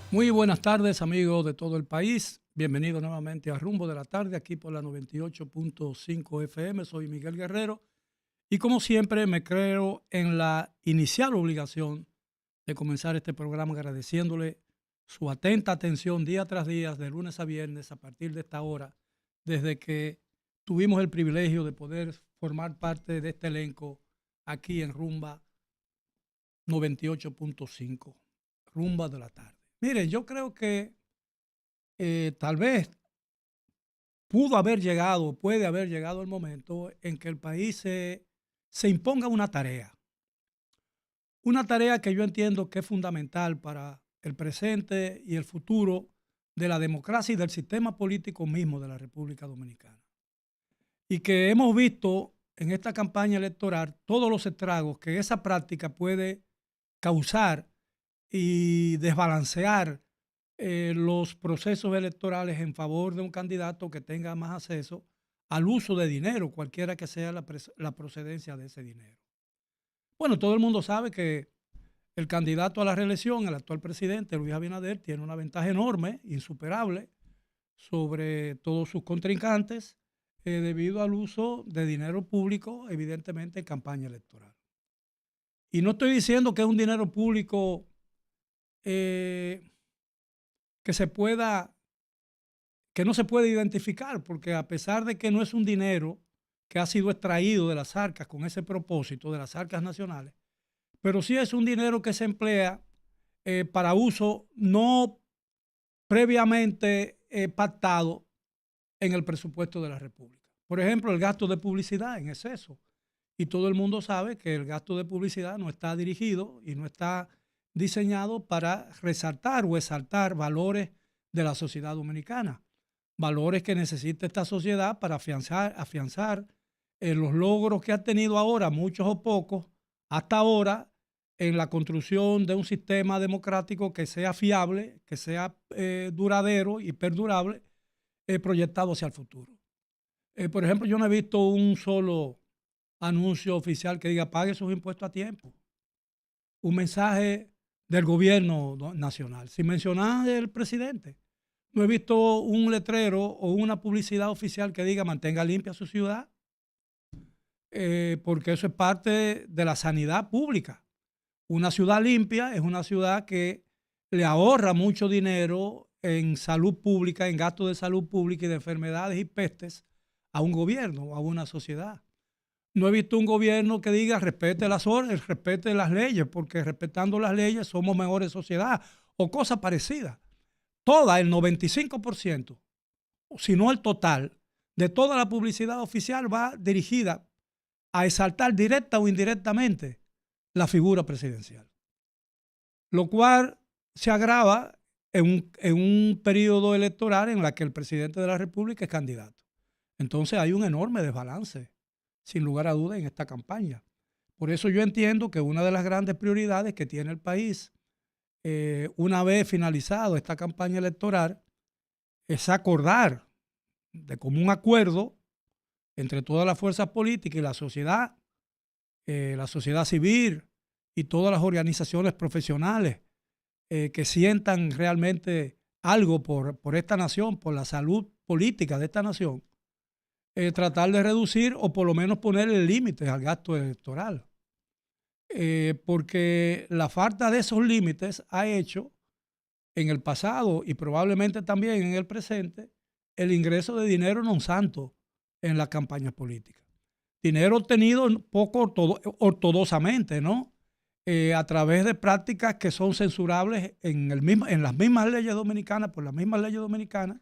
Muy buenas tardes, amigos de todo el país. Bienvenidos nuevamente a Rumbo de la Tarde, aquí por la 98.5 FM. Soy Miguel Guerrero y como siempre me creo en la inicial obligación de comenzar este programa agradeciéndole su atenta atención día tras día, de lunes a viernes, a partir de esta hora, desde que tuvimos el privilegio de poder formar parte de este elenco aquí en Rumba 98.5, Rumba de la Tarde. Miren, yo creo que tal vez pudo haber llegado, puede haber llegado el momento en que el país se imponga una tarea que yo entiendo que es fundamental para el presente y el futuro de la democracia y del sistema político mismo de la República Dominicana. Y que hemos visto en esta campaña electoral todos los estragos que esa práctica puede causar y desbalancear los procesos electorales en favor de un candidato que tenga más acceso al uso de dinero, cualquiera que sea la procedencia de ese dinero. Bueno, todo el mundo sabe que el candidato a la reelección, el actual presidente Luis Abinader, tiene una ventaja enorme, insuperable, sobre todos sus contrincantes, debido al uso de dinero público, evidentemente en campaña electoral. Y no estoy diciendo que es un dinero público eh, que se pueda que no se puede identificar, porque a pesar de que no es un dinero que ha sido extraído de las arcas con ese propósito, de las arcas nacionales, pero sí es un dinero que se emplea para uso no previamente pactado en el presupuesto de la República. Por ejemplo, el gasto de publicidad en exceso. Y todo el mundo sabe que el gasto de publicidad no está dirigido y no está diseñado para resaltar o exaltar valores de la sociedad dominicana, valores que necesita esta sociedad para afianzar los logros que ha tenido ahora, muchos o pocos, hasta ahora, en la construcción de un sistema democrático que sea fiable, que sea duradero y perdurable, proyectado hacia el futuro. Por ejemplo, yo no he visto un solo anuncio oficial que diga pague sus impuestos a tiempo. Un mensaje del gobierno nacional, sin mencionar el presidente. No he visto un letrero o una publicidad oficial que diga mantenga limpia su ciudad, porque eso es parte de la sanidad pública. Una ciudad limpia es una ciudad que le ahorra mucho dinero en salud pública, en gastos de salud pública y de enfermedades y pestes a un gobierno, a una sociedad. No he visto un gobierno que diga respete las órdenes, respete las leyes, porque respetando las leyes somos mejores sociedad o cosas parecidas. Toda, el 95%, si no el total, de toda la publicidad oficial va dirigida a exaltar directa o indirectamente la figura presidencial. Lo cual se agrava en un periodo electoral en la que el presidente de la República es candidato. Entonces hay un enorme desbalance, sin lugar a duda, en esta campaña. Por eso yo entiendo que una de las grandes prioridades que tiene el país, una vez finalizado esta campaña electoral, es acordar de común acuerdo entre todas las fuerzas políticas y la sociedad civil y todas las organizaciones profesionales que sientan realmente algo por esta nación, por la salud política de esta nación, tratar de reducir o por lo menos ponerle límites al gasto electoral. Porque la falta de esos límites ha hecho en el pasado y probablemente también en el presente el ingreso de dinero non santo en las campañas políticas. Dinero obtenido poco ortodoxamente, ¿no? A través de prácticas que son censurables en las mismas leyes dominicanas, por las mismas leyes dominicanas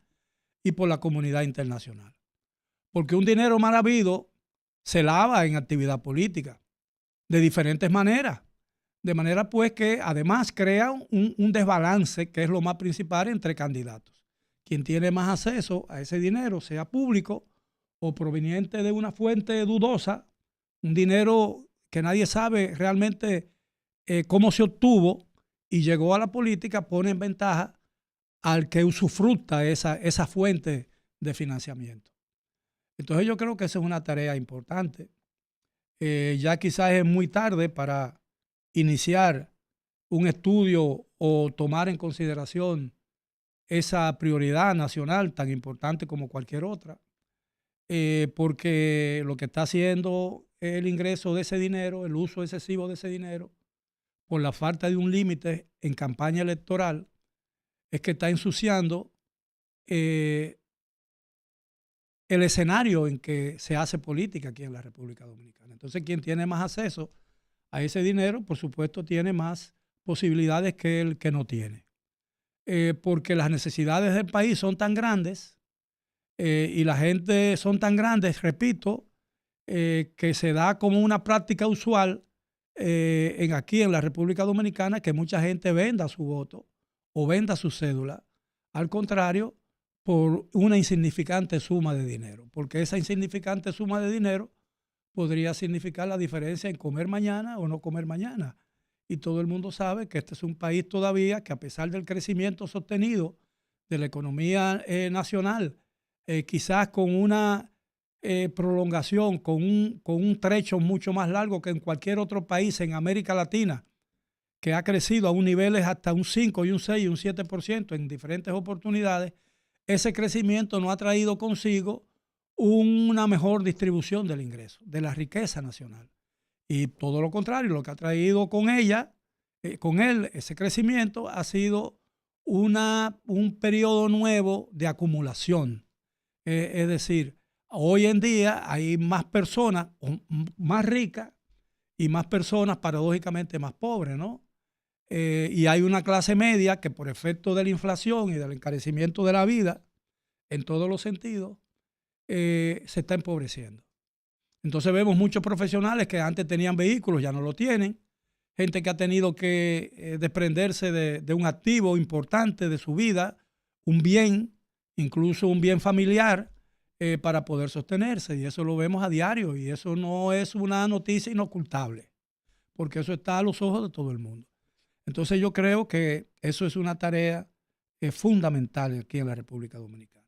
y por la comunidad internacional. Porque un dinero mal habido se lava en actividad política de diferentes maneras. De manera pues que además crea un desbalance, que es lo más principal, entre candidatos. Quien tiene más acceso a ese dinero, sea público o proveniente de una fuente dudosa, un dinero que nadie sabe realmente cómo se obtuvo y llegó a la política, pone en ventaja al que usufructa esa fuente de financiamiento. Entonces yo creo que esa es una tarea importante. Ya quizás es muy tarde para iniciar un estudio o tomar en consideración esa prioridad nacional tan importante como cualquier otra, porque lo que está haciendo el ingreso de ese dinero, el uso excesivo de ese dinero, por la falta de un límite en campaña electoral, es que está ensuciando el escenario en que se hace política aquí en la República Dominicana. Entonces, quien tiene más acceso a ese dinero, por supuesto, tiene más posibilidades que el que no tiene. Porque las necesidades del país son tan grandes y la gente son tan grandes, repito, que se da como una práctica usual aquí en la República Dominicana, que mucha gente venda su voto o venda su cédula. Al contrario, por una insignificante suma de dinero, porque esa insignificante suma de dinero podría significar la diferencia en comer mañana o no comer mañana. Y todo el mundo sabe que este es un país todavía que, a pesar del crecimiento sostenido de la economía nacional, quizás con una prolongación, con un trecho mucho más largo que en cualquier otro país en América Latina, que ha crecido a un niveles hasta un 5 y un 6 y un 7% en diferentes oportunidades, ese crecimiento no ha traído consigo una mejor distribución del ingreso, de la riqueza nacional. Y todo lo contrario, lo que ha traído con él, ese crecimiento ha sido un periodo nuevo de acumulación. Es decir, hoy en día hay más personas más ricas y más personas paradójicamente más pobres, ¿no? Y hay una clase media que, por efecto de la inflación y del encarecimiento de la vida, en todos los sentidos, se está empobreciendo. Entonces vemos muchos profesionales que antes tenían vehículos, ya no lo tienen. Gente que ha tenido que desprenderse de un activo importante de su vida, un bien, incluso un bien familiar, para poder sostenerse. Y eso lo vemos a diario y eso no es una noticia inocultable, porque eso está a los ojos de todo el mundo. Entonces yo creo que eso es una tarea fundamental aquí en la República Dominicana.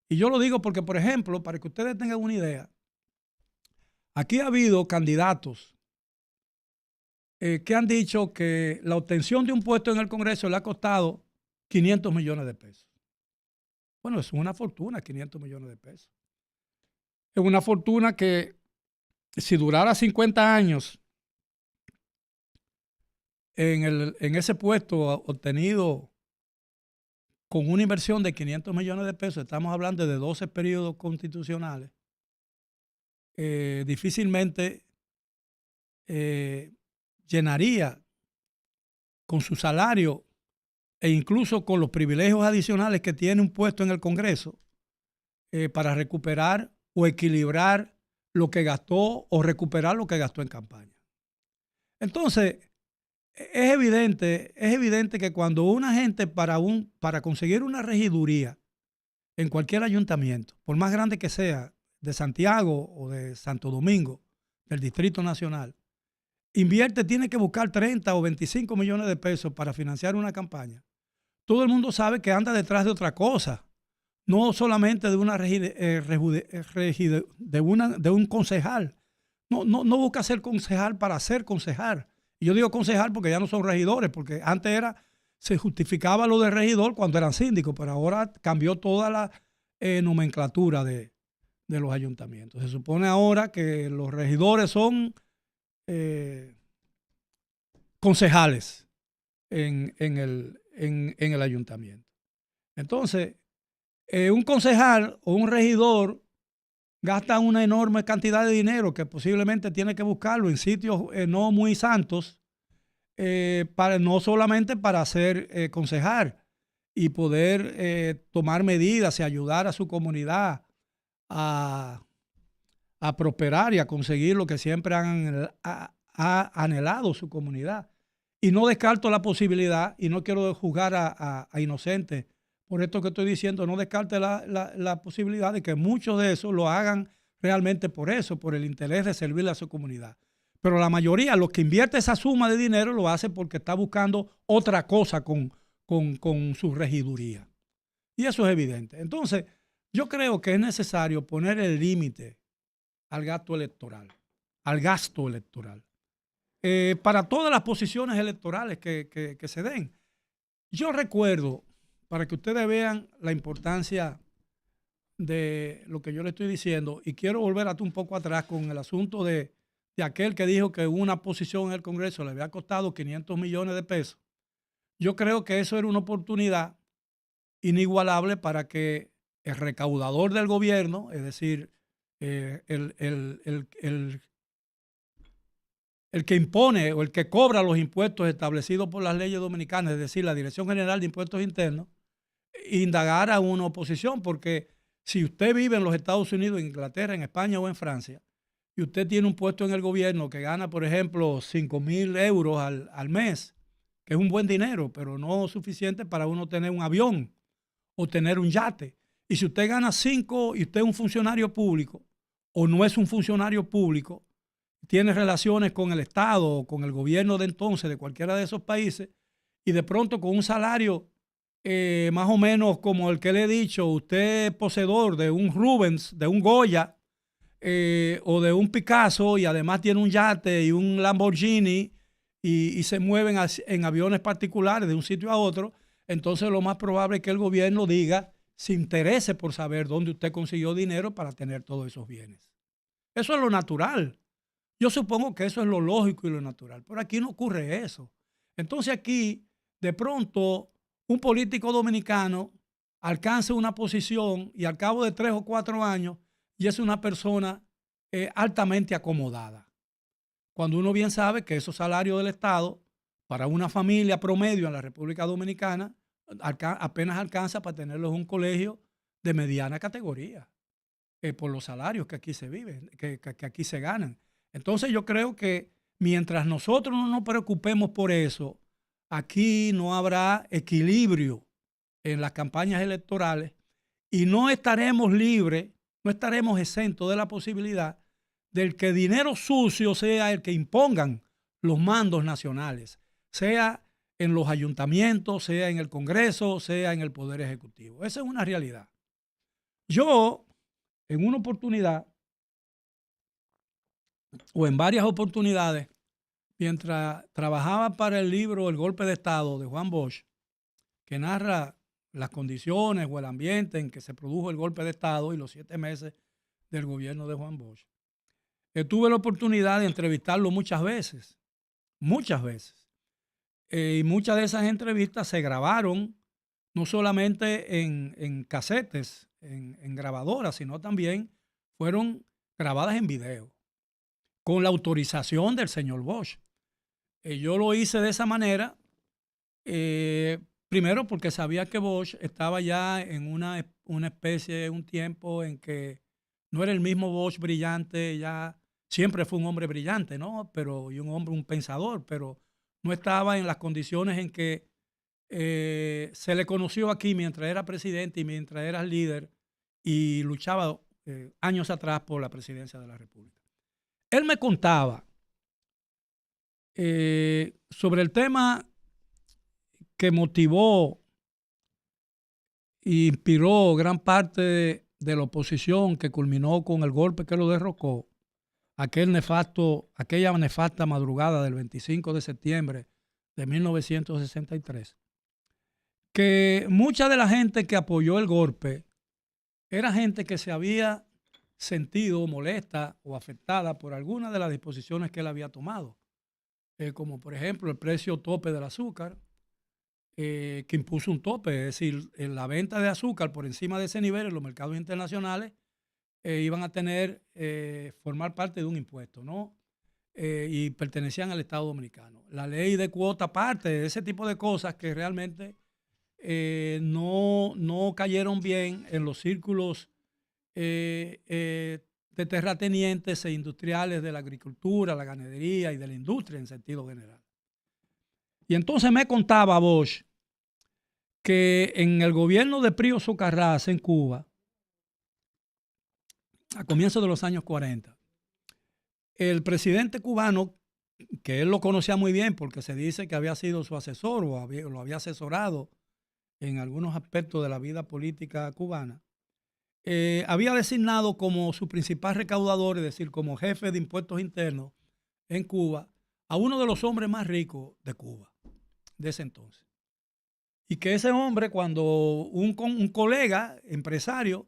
Y yo lo digo porque, por ejemplo, para que ustedes tengan una idea, aquí ha habido candidatos que han dicho que la obtención de un puesto en el Congreso le ha costado 500 millones de pesos. Bueno, es una fortuna, 500 millones de pesos. Es una fortuna que, si durara 50 años en ese puesto obtenido con una inversión de 500 millones de pesos, estamos hablando de 12 periodos constitucionales, difícilmente llenaría con su salario e incluso con los privilegios adicionales que tiene un puesto en el Congreso para recuperar o equilibrar lo que gastó o recuperar lo que gastó en campaña. Entonces, es evidente que cuando una gente para conseguir una regiduría en cualquier ayuntamiento, por más grande que sea, de Santiago o de Santo Domingo, del Distrito Nacional, tiene que buscar 30 o 25 millones de pesos para financiar una campaña, todo el mundo sabe que anda detrás de otra cosa, no solamente de un concejal. No busca ser concejal para ser concejal. Y yo digo concejal porque ya no son regidores, porque antes se justificaba lo de regidor cuando eran síndicos, pero ahora cambió toda la nomenclatura de los ayuntamientos. Se supone ahora que los regidores son concejales en el ayuntamiento. Entonces, un concejal o un regidor gasta una enorme cantidad de dinero que posiblemente tiene que buscarlo en sitios no muy santos, no solamente para ser concejal y poder tomar medidas y ayudar a su comunidad a prosperar y a conseguir lo que siempre ha anhelado su comunidad. Y no descarto la posibilidad, y no quiero juzgar a inocentes por esto que estoy diciendo, no descarte la posibilidad de que muchos de esos lo hagan realmente por eso, por el interés de servirle a su comunidad. Pero la mayoría, los que invierte esa suma de dinero, lo hace porque está buscando otra cosa con su regiduría. Y eso es evidente. Entonces, yo creo que es necesario poner el límite al gasto electoral, para todas las posiciones electorales que se den. Yo recuerdo, para que ustedes vean la importancia de lo que yo le estoy diciendo, y quiero volver hasta un poco atrás con el asunto de aquel que dijo que una posición en el Congreso le había costado 500 millones de pesos. Yo creo que eso era una oportunidad inigualable para que el recaudador del gobierno, es decir, el que impone o el que cobra los impuestos establecidos por las leyes dominicanas, es decir, la Dirección General de Impuestos Internos, indagar a una oposición, porque si usted vive en los Estados Unidos, en Inglaterra, en España o en Francia, y usted tiene un puesto en el gobierno que gana, por ejemplo, 5.000 euros al mes, que es un buen dinero, pero no suficiente para uno tener un avión o tener un yate. Y si usted gana 5 y usted es un funcionario público o no es un funcionario público, tiene relaciones con el Estado o con el gobierno de entonces de cualquiera de esos países, y de pronto con un salario más o menos como el que le he dicho, usted es poseedor de un Rubens, de un Goya o de un Picasso, y además tiene un yate y un Lamborghini y se mueven en aviones particulares de un sitio a otro, entonces lo más probable es que el gobierno diga, se interese por saber dónde usted consiguió dinero para tener todos esos bienes. Eso es lo natural. Yo supongo que eso es lo lógico y lo natural, pero aquí no ocurre eso. Entonces aquí, de pronto, un político dominicano alcanza una posición y al cabo de 3 o 4 años ya es una persona altamente acomodada. Cuando uno bien sabe que esos salarios del Estado para una familia promedio en la República Dominicana apenas alcanza para tenerlos en un colegio de mediana categoría, por los salarios que aquí se viven, que aquí se ganan. Entonces yo creo que mientras nosotros no nos preocupemos por eso, aquí no habrá equilibrio en las campañas electorales y no estaremos libres, no estaremos exentos de la posibilidad del que dinero sucio sea el que impongan los mandos nacionales, sea en los ayuntamientos, sea en el Congreso, sea en el Poder Ejecutivo. Esa es una realidad. Yo, en una oportunidad, o en varias oportunidades, mientras trabajaba para el libro El Golpe de Estado de Juan Bosch, que narra las condiciones o el ambiente en que se produjo el golpe de Estado y los 7 meses del gobierno de Juan Bosch, tuve la oportunidad de entrevistarlo muchas veces, muchas veces. Y muchas de esas entrevistas se grabaron no solamente en casetes, en grabadoras, sino también fueron grabadas en video, con la autorización del señor Bosch. Yo lo hice de esa manera, primero porque sabía que Bosch estaba ya en una especie, un tiempo en que no era el mismo Bosch brillante, ya siempre fue un hombre brillante, ¿no? Pero, y un hombre, un pensador, pero no estaba en las condiciones en que se le conoció aquí mientras era presidente y mientras era líder y luchaba años atrás por la presidencia de la República. Él me contaba sobre el tema que motivó e inspiró gran parte de la oposición que culminó con el golpe que lo derrocó, aquella nefasta madrugada del 25 de septiembre de 1963, que mucha de la gente que apoyó el golpe era gente que se había sentido molesta o afectada por alguna de las disposiciones que él había tomado, como por ejemplo el precio tope del azúcar, que impuso un tope, es decir, en la venta de azúcar por encima de ese nivel en los mercados internacionales iban a formar parte de un impuesto, ¿no? Y pertenecían al Estado Dominicano. La ley de cuota parte de ese tipo de cosas que realmente no cayeron bien en los círculos de terratenientes e industriales de la agricultura, la ganadería y de la industria en sentido general. Y entonces me contaba Bosch que en el gobierno de Pío Socarrás en Cuba, a comienzos de los años 40, el presidente cubano, que él lo conocía muy bien porque se dice que había sido su asesor o lo había asesorado en algunos aspectos de la vida política cubana, había designado como su principal recaudador, es decir, como jefe de impuestos internos en Cuba, a uno de los hombres más ricos de Cuba, de ese entonces. Y que ese hombre, cuando un colega empresario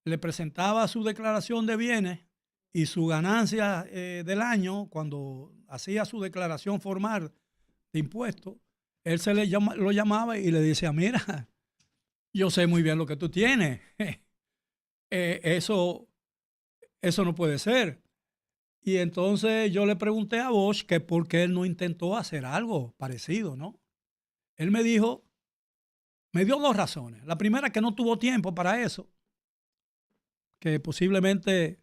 le presentaba su declaración de bienes y su ganancia del año, cuando hacía su declaración formal de impuestos, él lo llamaba y le decía, mira, yo sé muy bien lo que tú tienes. Eso no puede ser. Y entonces yo le pregunté a Bosch que por qué él no intentó hacer algo parecido, ¿no? Él me dijo, me dio dos razones. La primera, que no tuvo tiempo para eso, que posiblemente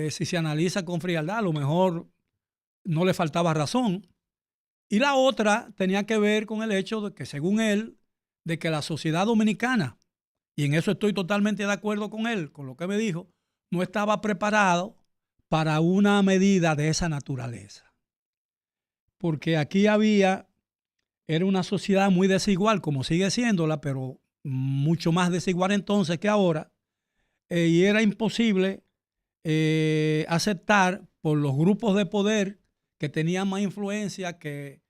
si se analiza con frialdad, a lo mejor no le faltaba razón. Y la otra tenía que ver con el hecho de que, según él, de que la sociedad dominicana, y en eso estoy totalmente de acuerdo con él, con lo que me dijo, no estaba preparado para una medida de esa naturaleza. Porque aquí era una sociedad muy desigual, como sigue siéndola, pero mucho más desigual entonces que ahora, y era imposible aceptar por los grupos de poder que tenían más influencia que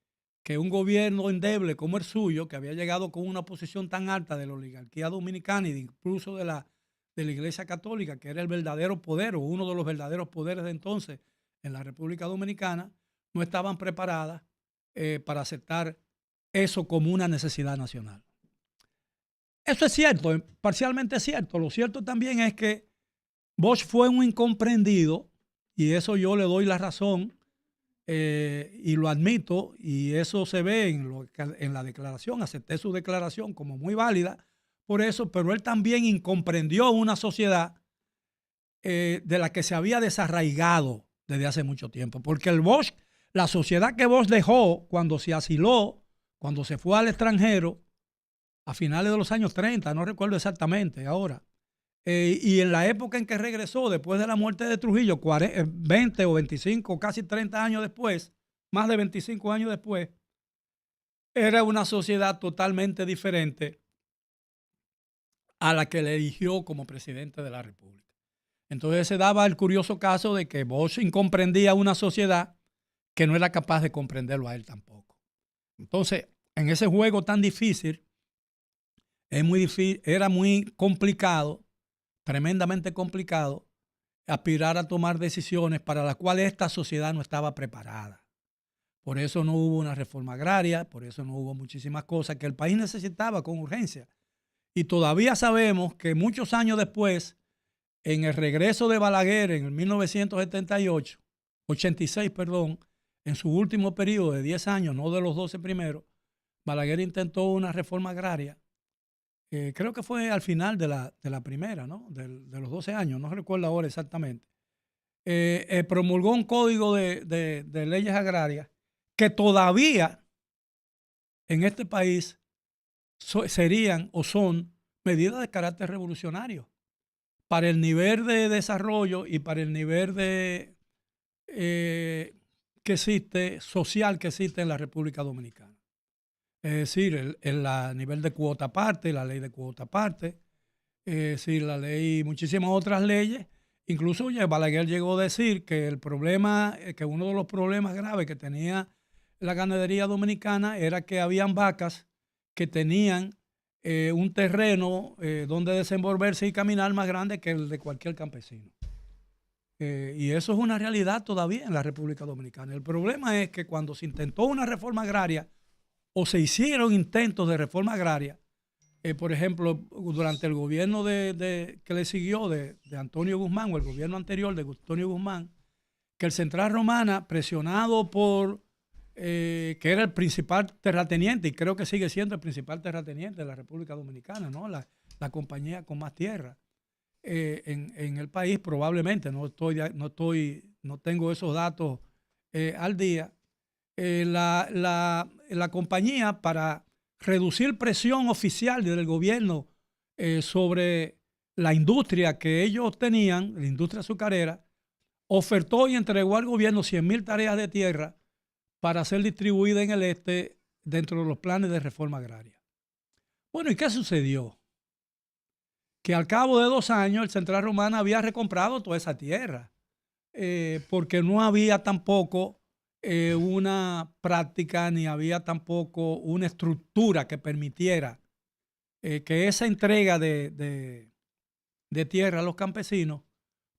un gobierno endeble como el suyo, que había llegado con una posición tan alta de la oligarquía dominicana y incluso de la Iglesia Católica, que era el verdadero poder o uno de los verdaderos poderes de entonces en la República Dominicana, no estaban preparadas para aceptar eso como una necesidad nacional. Eso es cierto, parcialmente es cierto. Lo cierto también es que Bosch fue un incomprendido, y eso yo le doy la razón y lo admito, y eso se ve en la declaración. Acepté su declaración como muy válida por eso, pero él también incomprendió una sociedad de la que se había desarraigado desde hace mucho tiempo, porque la sociedad que Bosch dejó cuando se asiló, cuando se fue al extranjero, a finales de los años 30, no recuerdo exactamente ahora, y en la época en que regresó, después de la muerte de Trujillo, 20 o 25, casi 30 años después, más de 25 años después, era una sociedad totalmente diferente a la que le eligió como presidente de la República. Entonces se daba el curioso caso de que Bosch incomprendía una sociedad que no era capaz de comprenderlo a él tampoco. Entonces, en ese juego tan difícil, era muy complicado, tremendamente complicado, aspirar a tomar decisiones para las cuales esta sociedad no estaba preparada. Por eso no hubo una reforma agraria, por eso no hubo muchísimas cosas que el país necesitaba con urgencia. Y todavía sabemos que muchos años después, en el regreso de Balaguer en el 1978, 86, perdón, en su último periodo de 10 años, no de los 12 primeros, Balaguer intentó una reforma agraria. Creo que fue al final de la primera, ¿no? De los 12 años, no recuerdo ahora exactamente. Promulgó un código de leyes agrarias que todavía en este país serían o son medidas de carácter revolucionario para el nivel de desarrollo y para el nivel que existe, social que existe en la República Dominicana. Es decir, el nivel de cuota aparte, la ley de cuota aparte, es decir, la ley, muchísimas otras leyes. Incluso Balaguer llegó a decir que el problema, que uno de los problemas graves que tenía la ganadería dominicana era que habían vacas que tenían un terreno donde desenvolverse y caminar más grande que el de cualquier campesino. Y eso es una realidad todavía en la República Dominicana. El problema es que cuando se intentó una reforma agraria o se hicieron intentos de reforma agraria, por ejemplo, durante el gobierno que le siguió de Antonio Guzmán, o el gobierno anterior de Antonio Guzmán, que el Central Romana, presionado por que era el principal terrateniente, y creo que sigue siendo el principal terrateniente de la República Dominicana, ¿no? La compañía con más tierra en el país, probablemente, no tengo esos datos al día. La compañía, para reducir presión oficial del gobierno sobre la industria que ellos tenían, la industria azucarera, ofertó y entregó al gobierno 100,000 tareas de tierra para ser distribuida en el este dentro de los planes de reforma agraria. Bueno, ¿y qué sucedió? Que al cabo de 2 años el Central Romana había recomprado toda esa tierra, porque no había tampoco una práctica ni había tampoco una estructura que permitiera que esa entrega de tierra a los campesinos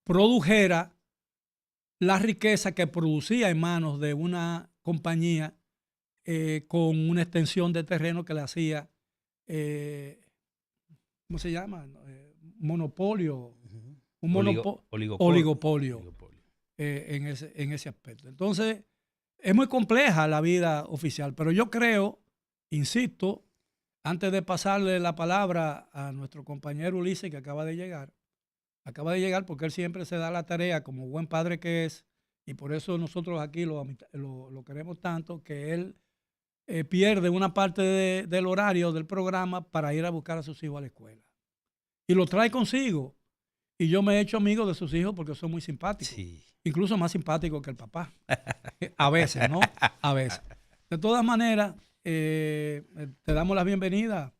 produjera la riqueza que producía en manos de una compañía con una extensión de terreno que le hacía, ¿cómo se llama? Monopolio, un oligopolio en ese aspecto. Entonces, es muy compleja la vida oficial, pero yo creo, insisto, antes de pasarle la palabra a nuestro compañero Ulises, que acaba de llegar porque él siempre se da la tarea, como buen padre que es, y por eso nosotros aquí lo queremos tanto, que él pierde una parte del horario del programa para ir a buscar a sus hijos a la escuela. Y lo trae consigo. Y yo me he hecho amigo de sus hijos porque son muy simpáticos. Sí. Incluso más simpáticos que el papá. A veces, ¿no? A veces. De todas maneras, te damos la bienvenida,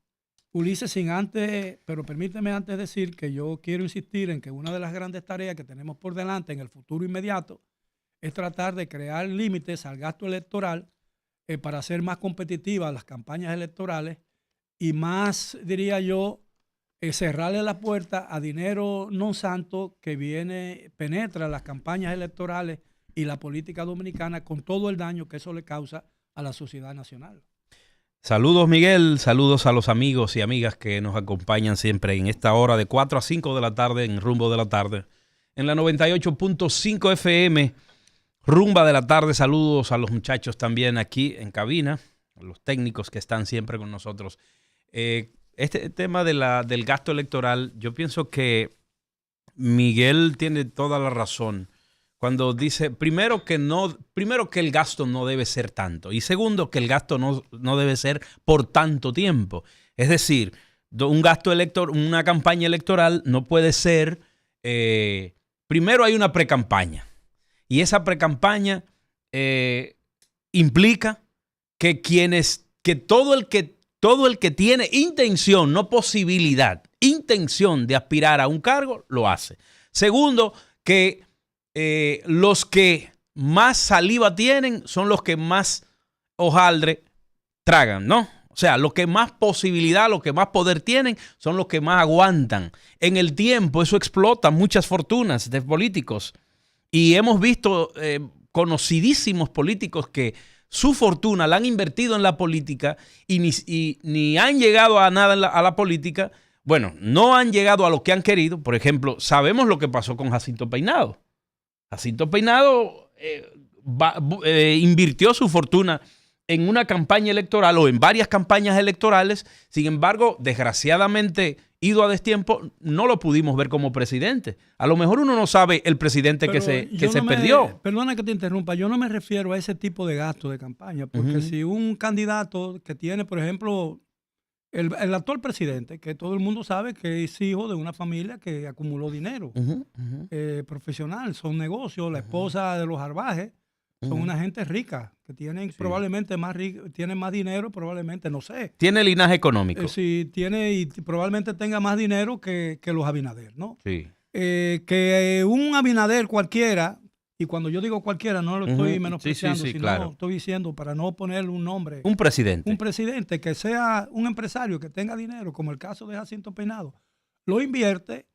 Ulises, sin antes, pero permíteme antes decir que yo quiero insistir en que una de las grandes tareas que tenemos por delante en el futuro inmediato es tratar de crear límites al gasto electoral para hacer más competitivas las campañas electorales y más, diría yo, cerrarle la puerta a dinero non santo que penetra las campañas electorales y la política dominicana con todo el daño que eso le causa a la sociedad nacional. Saludos, Miguel, saludos a los amigos y amigas que nos acompañan siempre en esta hora de 4 a 5 de la tarde en Rumbo de la Tarde, en la 98.5 FM, Rumba de la Tarde. Saludos a los muchachos también aquí en cabina, a los técnicos que están siempre con nosotros. Este tema del gasto electoral, yo pienso que Miguel tiene toda la razón cuando dice, primero que el gasto no debe ser tanto, y segundo, que el gasto no debe ser por tanto tiempo. Es decir, una campaña electoral no puede ser, primero hay una precampaña, y esa precampaña implica que todo el que tiene intención, no posibilidad, intención de aspirar a un cargo, lo hace. Segundo, que los que más saliva tienen son los que más hojaldre tragan, ¿no? O sea, los que más posibilidad, los que más poder tienen son los que más aguantan. En el tiempo eso explota muchas fortunas de políticos. Y hemos visto conocidísimos políticos que su fortuna la han invertido en la política y ni han llegado a nada a la política. Bueno, no han llegado a lo que han querido. Por ejemplo, sabemos lo que pasó con Jacinto Peinado. Jacinto Peinado invirtió su fortuna en una campaña electoral o en varias campañas electorales. Sin embargo, desgraciadamente, ido a destiempo, no lo pudimos ver como presidente. A lo mejor uno no sabe el presidente que se perdió. Perdona que te interrumpa, yo no me refiero a ese tipo de gasto de campaña, porque si un candidato que tiene, por ejemplo, el actual presidente, que todo el mundo sabe que es hijo de una familia que acumuló dinero profesional, son negocios, la esposa de los Arbajes, son una gente rica, que tienen probablemente tienen más dinero, probablemente, no sé. Tiene linaje económico. Sí, tiene y probablemente tenga más dinero que los Abinader, ¿no? Sí. Que un Abinader cualquiera, y cuando yo digo cualquiera no lo estoy menospreciando, sino claro, estoy diciendo para no ponerle un nombre. Un presidente. Un presidente que sea un empresario que tenga dinero, como el caso de Jacinto Peinado, lo invierte,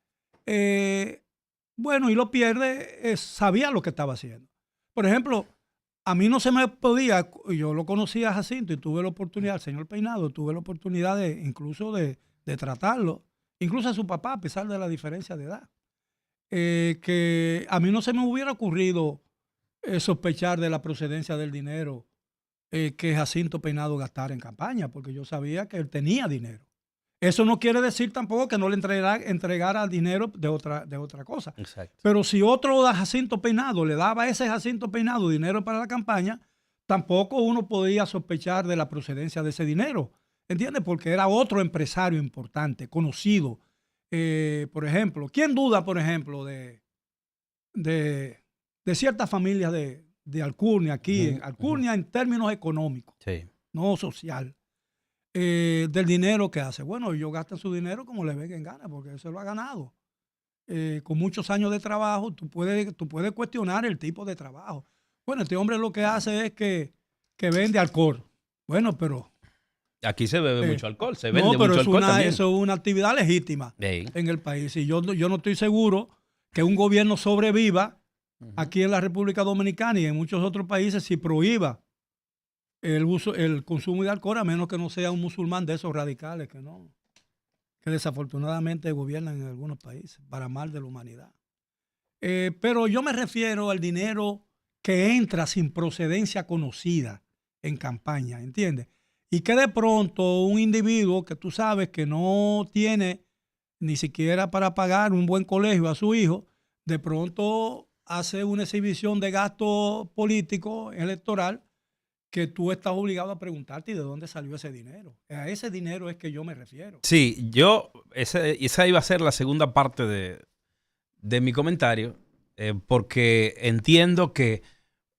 bueno, y lo pierde, sabía lo que estaba haciendo. Por ejemplo, a mí no se me podía, yo lo conocía a Jacinto y tuve la oportunidad, al señor Peinado, tuve la oportunidad incluso de tratarlo, incluso a su papá, a pesar de la diferencia de edad. Que a mí no se me hubiera ocurrido sospechar de la procedencia del dinero que Jacinto Peinado gastara en campaña, porque yo sabía que él tenía dinero. Eso no quiere decir tampoco que no le entregara dinero de otra cosa. Exacto. Pero si otro Jacinto Peinado le daba a ese Jacinto Peinado dinero para la campaña, tampoco uno podía sospechar de la procedencia de ese dinero. ¿Entiendes? Porque era otro empresario importante, conocido. Por ejemplo, ¿quién duda, por ejemplo, de ciertas familias de Alcurnia aquí? Alcurnia en términos económicos, no social. Del dinero que hace. Bueno, ellos gastan su dinero como les venga en gana, porque eso lo ha ganado. Con muchos años de trabajo, tú puedes cuestionar el tipo de trabajo. Bueno, este hombre lo que hace es que vende alcohol. Bueno, pero... Aquí se bebe mucho alcohol, se vende no, pero mucho alcohol también. Eso es una actividad legítima en el país. Y yo no estoy seguro que un gobierno sobreviva aquí en la República Dominicana y en muchos otros países si prohíba el consumo de alcohol, a menos que no sea un musulmán de esos radicales que desafortunadamente gobiernan en algunos países para mal de la humanidad. Pero yo me refiero al dinero que entra sin procedencia conocida en campaña, ¿entiendes? Y que de pronto un individuo que tú sabes que no tiene ni siquiera para pagar un buen colegio a su hijo, de pronto hace una exhibición de gasto político electoral que tú estás obligado a preguntarte de dónde salió ese dinero. A ese dinero es que yo me refiero. Sí, esa iba a ser la segunda parte de mi comentario, porque entiendo que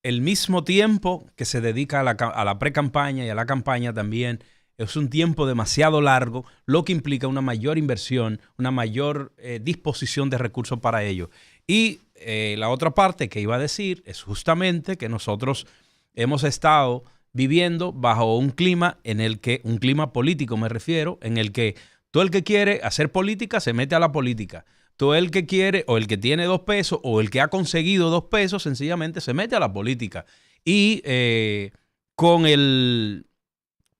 el mismo tiempo que se dedica a la pre-campaña y a la campaña también es un tiempo demasiado largo, lo que implica una mayor inversión, una mayor disposición de recursos para ello. Y la otra parte que iba a decir es justamente que nosotros hemos estado viviendo bajo un clima un clima político me refiero, en el que todo el que quiere hacer política se mete a la política. Todo el que quiere, o el que tiene 2 pesos, o el que ha conseguido 2 pesos, sencillamente se mete a la política. Y con el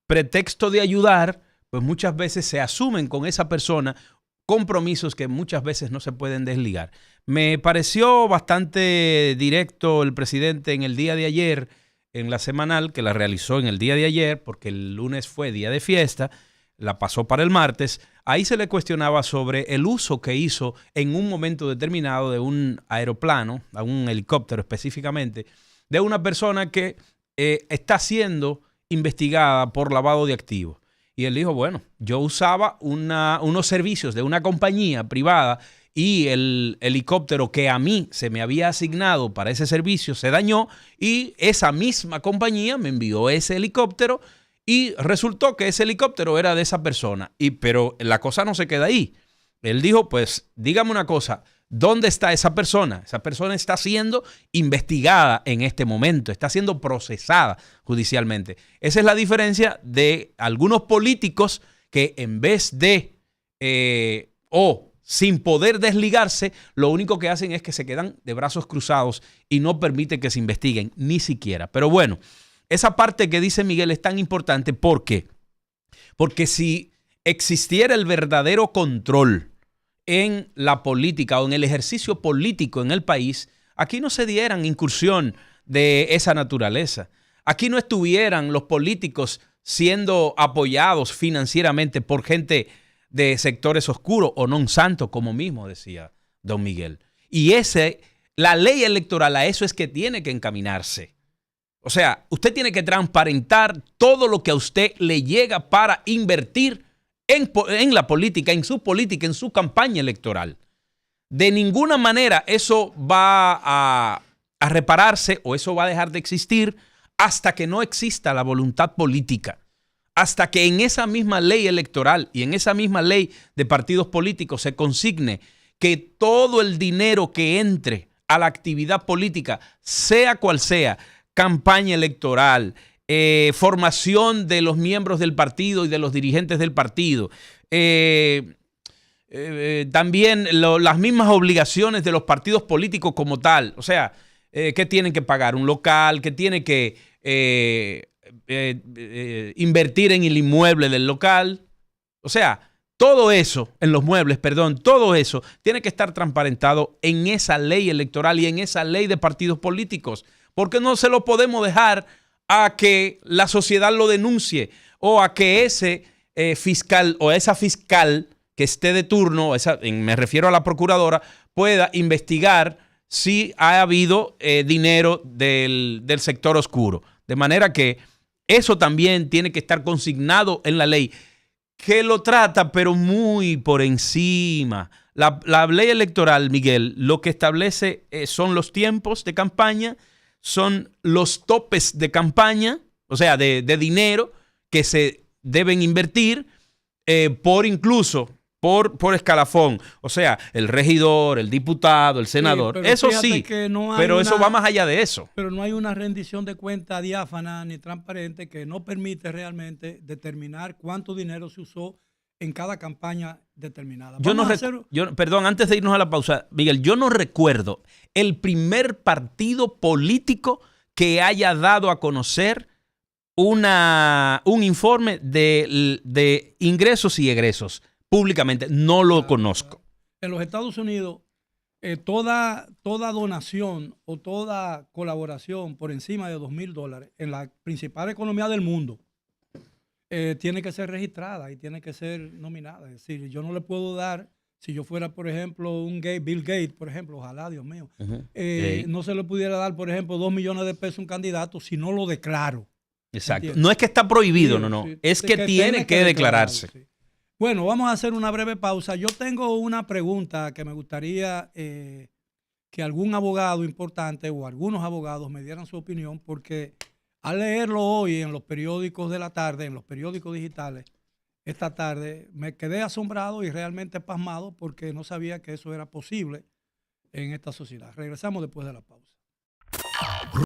pretexto de ayudar, pues muchas veces se asumen con esa persona compromisos que muchas veces no se pueden desligar. Me pareció bastante directo el presidente en el día de ayer, en la semanal, que la realizó en el día de ayer, porque el lunes fue día de fiesta, la pasó para el martes. Ahí se le cuestionaba sobre el uso que hizo en un momento determinado de un aeroplano, a un helicóptero específicamente, de una persona que está siendo investigada por lavado de activos. Y él dijo, bueno, yo usaba unos servicios de una compañía privada y el helicóptero que a mí se me había asignado para ese servicio se dañó y esa misma compañía me envió ese helicóptero y resultó que ese helicóptero era de esa persona. Pero la cosa no se queda ahí. Él dijo, pues dígame una cosa, ¿dónde está esa persona? Esa persona está siendo investigada en este momento, está siendo procesada judicialmente. Esa es la diferencia de algunos políticos que en vez de sin poder desligarse, lo único que hacen es que se quedan de brazos cruzados y no permiten que se investiguen, ni siquiera. Pero bueno, esa parte que dice Miguel es tan importante. ¿Por qué? Porque si existiera el verdadero control en la política o en el ejercicio político en el país, aquí no se dieran incursión de esa naturaleza. Aquí no estuvieran los políticos siendo apoyados financieramente por gente de sectores oscuros o non santos, como mismo decía don Miguel. Y la ley electoral a eso es que tiene que encaminarse. O sea, usted tiene que transparentar todo lo que a usted le llega para invertir en la política, en su campaña electoral. De ninguna manera eso va a repararse o eso va a dejar de existir hasta que no exista la voluntad política. Hasta que en esa misma ley electoral y en esa misma ley de partidos políticos se consigne que todo el dinero que entre a la actividad política, sea cual sea, campaña electoral, formación de los miembros del partido y de los dirigentes del partido, también las mismas obligaciones de los partidos políticos como tal, o sea, que tienen que pagar un local, que tienen que invertir en el inmueble del local, o sea, todo eso, en los muebles, perdón, todo eso tiene que estar transparentado en esa ley electoral y en esa ley de partidos políticos, porque no se lo podemos dejar a que la sociedad lo denuncie o a que ese fiscal o esa fiscal que esté de turno, me refiero a la procuradora, pueda investigar si ha habido dinero del sector oscuro. De manera que eso también tiene que estar consignado en la ley, que lo trata, pero muy por encima. La ley electoral, Miguel, lo que establece son los tiempos de campaña, son los topes de campaña, o sea, de dinero que se deben invertir, por por escalafón. O sea, el regidor, el diputado, el senador. pero eso fíjate sí, que no hay pero eso una- va más allá de eso. Pero no hay una rendición de cuenta diáfana ni transparente que no permite realmente determinar cuánto dinero se usó en cada campaña determinada. Perdón, antes de irnos a la pausa, Miguel, yo no recuerdo el primer partido político que haya dado a conocer un informe de ingresos y egresos públicamente. No lo conozco. En los Estados Unidos, toda donación o toda colaboración por encima de $2,000 en la principal economía del mundo tiene que ser registrada y tiene que ser nominada. Es decir, yo no le puedo dar, si yo fuera, por ejemplo, Bill Gates, por ejemplo, ojalá, Dios mío, no se le pudiera dar, por ejemplo, $2 millones a un candidato si no lo declaro. Exacto. ¿Entiendes? No es que está prohibido, Sí, no. sí, Es que tiene que declararse. Sí. Bueno, vamos a hacer una breve pausa. Yo tengo una pregunta que me gustaría que algún abogado importante o algunos abogados me dieran su opinión, porque al leerlo hoy en los periódicos de la tarde, en los periódicos digitales, esta tarde, me quedé asombrado y realmente pasmado porque no sabía que eso era posible en esta sociedad. Regresamos después de la pausa.